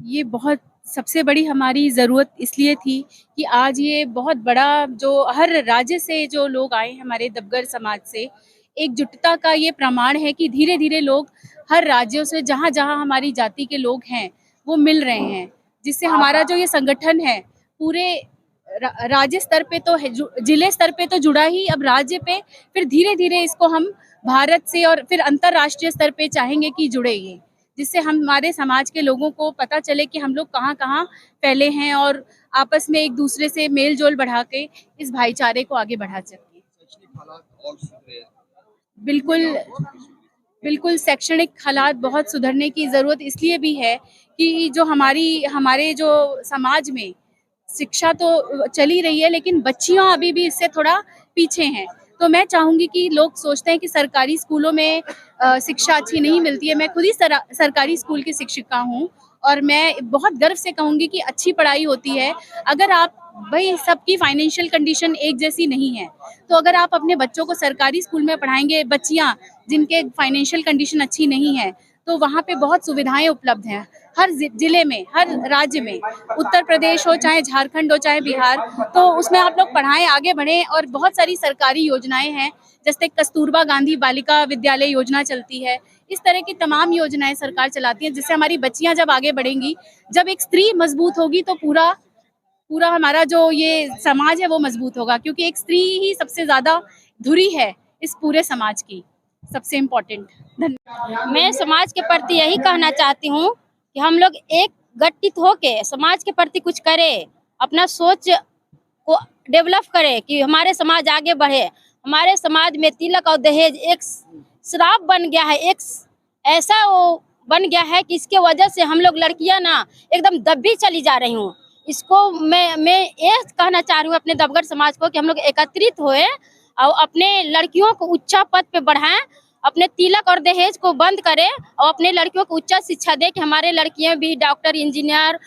ये बहुत सबसे बड़ी हमारी ज़रूरत इसलिए थी कि आज ये बहुत बड़ा जो हर राज्य से जो लोग आए हैं हमारे दबगर समाज से, एकजुटता का ये प्रमाण है कि धीरे-धीरे लोग हर राज्यों से जहाँ-जहाँ हमारी जाति के लोग हैं, वो मिल रहे हैं। जिससे हमारा जो ये संगठन है, पूरे राज्य स्तर पे तो है, जिले स्तर पे तो जुड़ा ही, अब राज्य पे, फिर धीरे-धीरे इसको हम भारत से और फिर अंतर्राष्ट्रीय स्तर पे चाहेंगे कि जुड़े ये। जिससे हमारे समाज के लोगों को पता चले कि हम लोग कहाँ-कहाँ फैले हैं और आपस में एक-दूसरे से मेल-जोल बढ़ा के इस भाईचारे को आगे बढ़ा सकें। शैक्षणिक हालात और सुधरे, बिल्कुल, महिलाओं को भी सुविधा। बिल्कुल शैक्षणिक हालात बहुत सुधरने की ज़रूरत इसलिए भी है कि जो हमारे जो समाज में शिक्षा तो चल ही रही है, लेकिन बच्चियाँ अभी भी इससे थोड़ा पीछे हैं। तो मैं चाहूँगी कि लोग सोचते हैं कि सरकारी स्कूलों में शिक्षा अच्छी नहीं मिलती है। मैं खुद ही सरकारी स्कूल की शिक्षिका हूँ और मैं बहुत गर्व से कहूँगी कि अच्छी पढ़ाई होती है। अगर आप भई सबकी फाइनेंशियल कंडीशन एक जैसी नहीं है, तो अगर आप अपने बच्चों को सरकारी स्कूल में पढ़ाएँगे, बच्चियाँ जिनके फाइनेंशियल कंडीशन अच्छी नहीं है, तो वहाँ पे बहुत सुविधाएँ उपलब्ध हैं। हर जिले में, हर राज्य में, उत्तर प्रदेश हो, चाहे झारखंड हो, चाहे बिहार, तो उसमें आप लोग पढ़ाएँ, आगे बढ़ें और बहुत सारी सरकारी योजनाएँ हैं, जैसे कस्तूरबा गांधी बालिका विद्यालय योजना चलती है। इस तरह की तमाम योजनाएँ सरकार चलाती है, जिससे हमारी बच्चियाँ जब आगे बढ़ेंगी, जब एक स्त्री मजबूत होगी तो पूरा पूरा हमारा जो ये समाज है वो मजबूत होगा, क्योंकि एक स्त्री ही सबसे ज़्यादा धुरी है इस पूरे समाज की, सबसे इम्पोर्टेंट। धन्यवाद। मैं समाज के प्रति यही कहना चाहती हूँ कि हम लोग एक गठित होके समाज के प्रति कुछ करें, अपना सोच को डेवलप करें कि हमारे समाज आगे बढ़े। हमारे समाज में तिलक और दहेज एक श्राप बन गया है, एक ऐसा वो बन गया है कि इसके वजह से हम लोग लड़कियां ना एकदम दबी चली जा रही हूँ। इसको मैं ये कहना चाह रही हूँ अपने दबगर समाज को कि हम लोग एकत्रित होए और अपने लड़कियों को उच्च पद पे बढ़ाएं, अपने तिलक और दहेज को बंद करें और अपने लड़कियों को उच्च शिक्षा दें कि हमारे लड़कियां भी डॉक्टर, इंजीनियर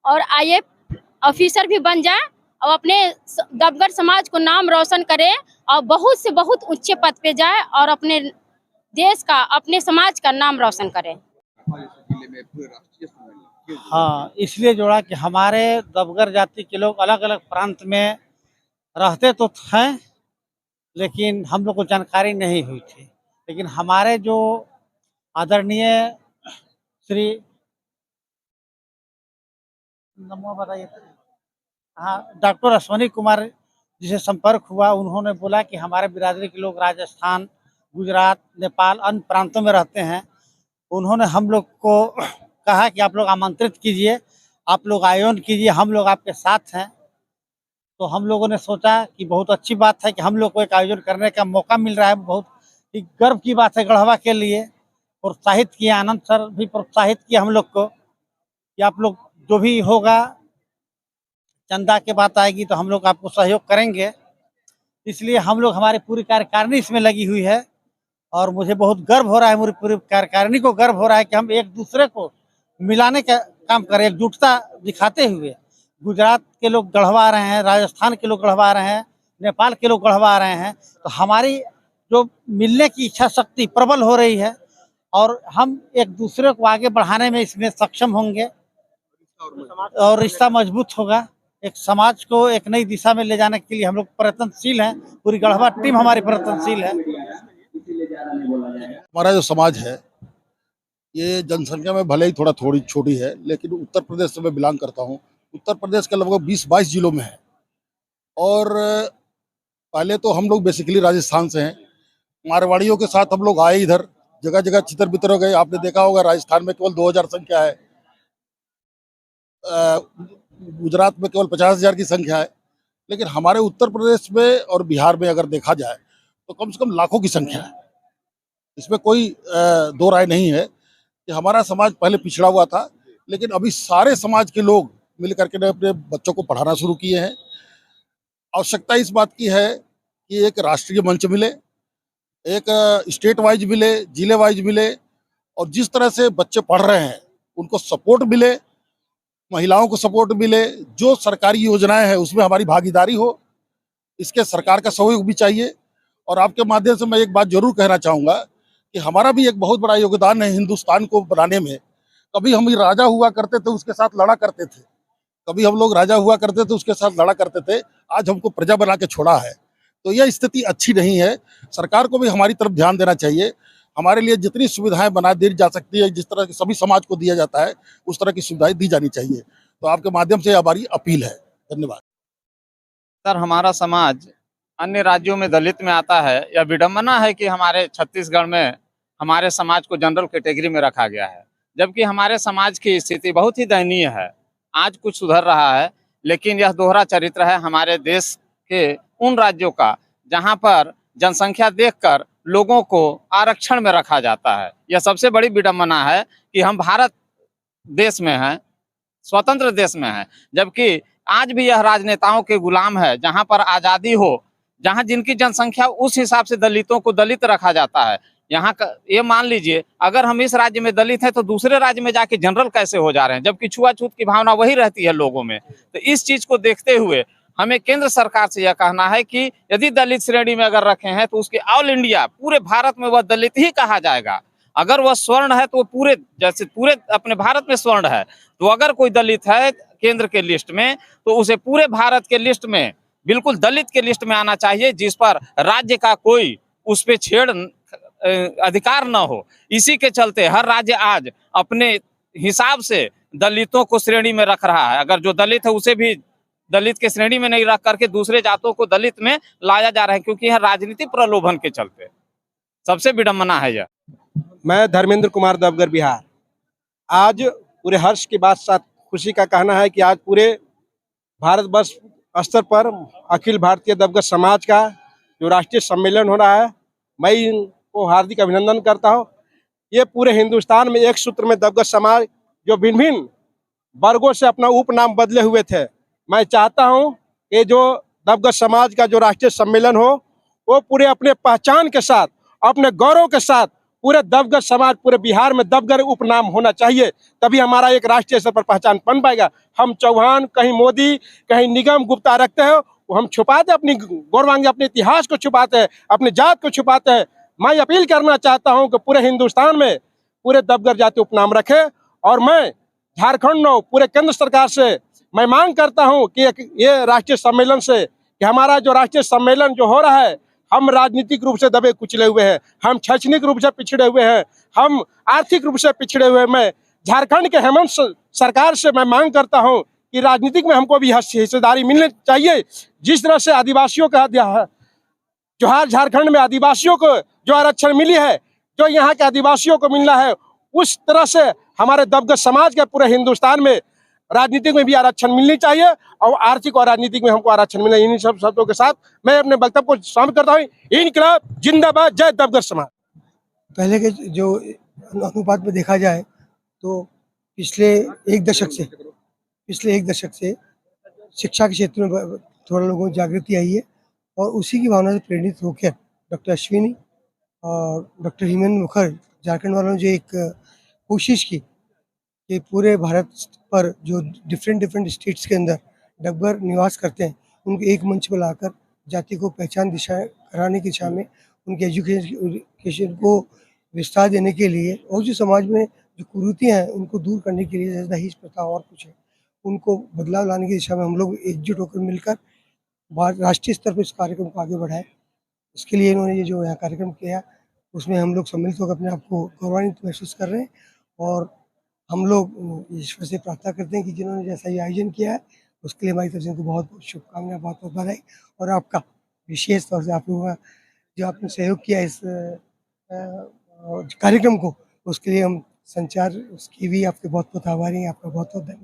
और आईएएस ऑफिसर भी बन जाएं और अपने दबगर समाज को नाम रोशन करें और बहुत से बहुत ऊंचे पद पे जाए और अपने देश का, अपने समाज का नाम रोशन करें। हमारे इस जिले में पूरे राष्ट्रीय सम्मेलन क्यों जुड़ा? हाँ, इसलिए जोड़ा कि हमारे दबगर जाति के लोग अलग-अलग प्रांत में रहते तो हैं, लेकिन हम लोग को जानकारी नहीं हुई थी। लेकिन हमारे जो आदरणीय श्री नमो बताइए, हाँ, डॉक्टर अश्वनी कुमार जी से संपर्क हुआ। उन्होंने बोला कि हमारे बिरादरी के लोग राजस्थान, गुजरात, नेपाल, अन्य प्रांतों में रहते हैं। उन्होंने हम लोग को कहा कि आप लोग आमंत्रित कीजिए, आप लोग आयोजन कीजिए, हम लोग आपके साथ हैं। तो हम लोगों ने सोचा कि बहुत अच्छी बात है कि हम लोग को एक आयोजन करने का मौका मिल रहा है, बहुत ही गर्व की बात है गढ़वा के लिए। प्रोत्साहित किए, आनंद सर भी प्रोत्साहित किए हम लोग को कि आप लोग जो भी होगा, चंदा की बात आएगी तो हम लोग आपको सहयोग करेंगे। इसलिए हम लोग, हमारी पूरी कार्यकारिणी इसमें लगी हुई है और मुझे बहुत गर्व हो रहा है, मेरी पूरी कार्यकारिणी को गर्व हो रहा है कि हम एक दूसरे को मिलाने का काम करें, एकजुटता दिखाते हुए। गुजरात के लोग गढ़वा रहे हैं, राजस्थान के लोग गढ़वा रहे हैं, नेपाल के लोग गढ़वा रहे हैं, तो हमारी जो मिलने की इच्छा शक्ति प्रबल हो रही है और हम एक दूसरे को आगे बढ़ाने में इसमें सक्षम होंगे और रिश्ता मजबूत होगा। एक समाज को एक नई दिशा में ले जाने के लिए हम लोग प्रयत्नशील हैं, पूरी गढ़वा टीम हमारी प्रयत्नशील है। हमारा जो समाज है, ये जनसंख्या में भले ही थोड़ी छोटी है, लेकिन उत्तर प्रदेश से मैं बिलोंग करता हूँ। उत्तर प्रदेश के लगभग 20-22 जिलों में है और पहले तो हम लोग बेसिकली राजस्थान से हैं। मारवाड़ियों के साथ हम लोग आए इधर, जगह जगह छितर बितर हो गए। आपने देखा होगा राजस्थान में केवल 2000 संख्या है, गुजरात में केवल 50,000 की संख्या है, लेकिन हमारे उत्तर प्रदेश में और बिहार में अगर देखा जाए तो कम से कम लाखों की संख्या है। इसमें कोई दो राय नहीं है कि हमारा समाज पहले पिछड़ा हुआ था, लेकिन अभी सारे समाज के लोग मिल करके अपने बच्चों को पढ़ाना शुरू किए हैं। आवश्यकता इस बात की है कि एक राष्ट्रीय मंच मिले, एक स्टेट वाइज मिले, जिले वाइज मिले और जिस तरह से बच्चे पढ़ रहे हैं उनको सपोर्ट मिले, महिलाओं को सपोर्ट मिले, जो सरकारी योजनाएं हैं उसमें हमारी भागीदारी हो, इसके सरकार का सहयोग भी चाहिए। और आपके माध्यम से मैं एक बात जरूर कहना चाहूँगा कि हमारा भी एक बहुत बड़ा योगदान है हिंदुस्तान को बनाने में। कभी हम राजा हुआ करते थे, उसके साथ लड़ा करते थे, कभी हम लोग राजा हुआ करते थे, उसके साथ लड़ा करते थे। आज हमको प्रजा बना के छोड़ा है, तो यह स्थिति अच्छी नहीं है। सरकार को भी हमारी तरफ ध्यान देना चाहिए। हमारे लिए जितनी सुविधाएं बना दी जा सकती है, जिस तरह की सभी समाज को दिया जाता है, उस तरह की सुविधाएं दी जानी चाहिए। तो आपके माध्यम से हमारी अपील है। धन्यवाद। सर, हमारा समाज अन्य राज्यों में दलित में आता है। यह विडंबना है कि हमारे छत्तीसगढ़ में हमारे समाज को जनरल कैटेगरी में रखा गया है, जबकि हमारे समाज की स्थिति बहुत ही दयनीय है। आज कुछ सुधर रहा है, लेकिन यह दोहरा चरित्र है हमारे देश के उन राज्यों का जहां पर जनसंख्या देखकर लोगों को आरक्षण में रखा जाता है। यह सबसे बड़ी विडंबना है कि हम भारत देश में हैं, स्वतंत्र देश में हैं, जबकि आज भी यह राजनेताओं के गुलाम है। जहां पर आज़ादी हो, जहां जिनकी जनसंख्या उस हिसाब से दलितों को दलित रखा जाता है। यहाँ का ये मान लीजिए, अगर हम इस राज्य में दलित हैं तो दूसरे राज्य में जाके जनरल कैसे हो जा रहे हैं, जबकि छुआछूत की भावना वही रहती है लोगों में। तो इस चीज को देखते हुए हमें केंद्र सरकार से यह कहना है कि यदि दलित श्रेणी में अगर रखे हैं तो उसके ऑल इंडिया पूरे भारत में वह दलित ही कहा जाएगा। अगर वह स्वर्ण है तो पूरे, जैसे पूरे अपने भारत में स्वर्ण है, तो अगर कोई दलित है केंद्र के लिस्ट में तो उसे पूरे भारत के लिस्ट में, बिल्कुल दलित के लिस्ट में आना चाहिए, जिस पर राज्य का कोई उस पर छेड़ अधिकार न हो। इसी के चलते हर राज्य आज अपने हिसाब से दलितों को श्रेणी में रख रहा है। अगर जो दलित है उसे भी दलित के श्रेणी में नहीं रख करके दूसरे जातों को दलित में लाया जा रहा है, क्योंकि यह राजनीतिक प्रलोभन के चलते। सबसे विडंबना है यह। मैं धर्मेंद्र कुमार देवगर, बिहार। आज पूरे हर्ष के बाद साथ खुशी का कहना है कि आज पूरे भारतवर्ष स्तर पर अखिल भारतीय देवगर समाज का जो राष्ट्रीय सम्मेलन हो रहा है, मैं इनको हार्दिक अभिनंदन करता हूँ। ये पूरे हिंदुस्तान में एक सूत्र में देवगर समाज जो भिन्न भिन्न वर्गों से अपना उपनाम बदले हुए थे, मैं चाहता हूँ कि जो देवगर समाज का जो राष्ट्रीय सम्मेलन हो वो पूरे अपने पहचान के साथ, अपने गौरव के साथ पूरे देवगर समाज, पूरे बिहार में देवगर उपनाम होना चाहिए, तभी हमारा एक राष्ट्रीय स्तर पर पहचान बन पाएगा। हम चौहान, कहीं मोदी, कहीं निगम गुप्ता रखते हैं, वो हम छुपाते, अपनी गौरवांगी अपने इतिहास को छुपाते हैं, अपने जात को छुपाते हैं। मैं अपील करना चाहता हूं कि पूरे हिंदुस्तान में पूरे देवगर जाति उपनाम रखे, और मैं झारखंड में पूरे केंद्र सरकार से मैं मांग करता हूं कि ये राष्ट्रीय सम्मेलन से, कि हमारा जो राष्ट्रीय सम्मेलन जो हो रहा है, हम राजनीतिक रूप से दबे कुचले हुए हैं, हम शैक्षणिक रूप से पिछड़े हुए हैं, हम आर्थिक रूप से पिछड़े हुए हैं। मैं झारखंड के हेमंत सरकार से मैं मांग करता हूं कि राजनीतिक में हमको भी हिस्सेदारी मिलनी चाहिए। जिस तरह से आदिवासियों का जोहार झारखंड में आदिवासियों को जो आरक्षण मिली है, जो यहाँ के आदिवासियों को मिलना है, उस तरह से हमारे देवगर समाज के पूरे हिंदुस्तान में राजनीतिक में भी आरक्षण मिलनी चाहिए, और आर्थिक और राजनीतिक में हमको आरक्षण मिलना। इन सब शब्दों के साथ मैं अपने वक्तव्य को समाप्त करता हूँ। इनकलाब जिंदाबाद, जय देवगर समाज। पहले के जो अनुपात में देखा जाए तो पिछले एक दशक से शिक्षा के क्षेत्र में थोड़ा लोगों को जागृति आई है, और उसी की भावना से प्रेरित होकर डॉक्टर अश्विनी और डॉक्टर हेमंत मुखर्जी, झारखंड वालों ने जो एक कोशिश की कि पूरे भारत पर जो डिफरेंट स्टेट्स के अंदर देवगर निवास करते हैं, उनको एक मंच पर लाकर जाति को पहचान दिशा कराने की दिशा में, उनके एजुकेशन को विस्तार देने के लिए, और जो समाज में जो कुरीतियाँ हैं उनको दूर करने के लिए, जैसे दहेज प्रथा और कुछ है, उनको बदलाव लाने की दिशा में हम लोग एकजुट होकर मिलकर राष्ट्रीय स्तर पर इस कार्यक्रम को आगे बढ़ाए। इसके लिए इन्होंने ये जो यहाँ कार्यक्रम किया, उसमें हम लोग सम्मिलित होकर अपने आप को गौरवान्वित महसूस कर रहे हैं, और हम लोग ईश्वर से प्रार्थना करते हैं कि जिन्होंने जैसा ये आयोजन किया है उसके लिए हमारी तरफ से उनको बहुत बहुत शुभकामनाएं, बहुत बहुत बधाई। और आपका विशेष तौर से आप लोगों का जो आपने सहयोग किया इस कार्यक्रम को, उसके लिए हम संचार उसकी भी आपके बहुत बहुत आभारी हैं। आपका बहुत बहुत धन्यवाद।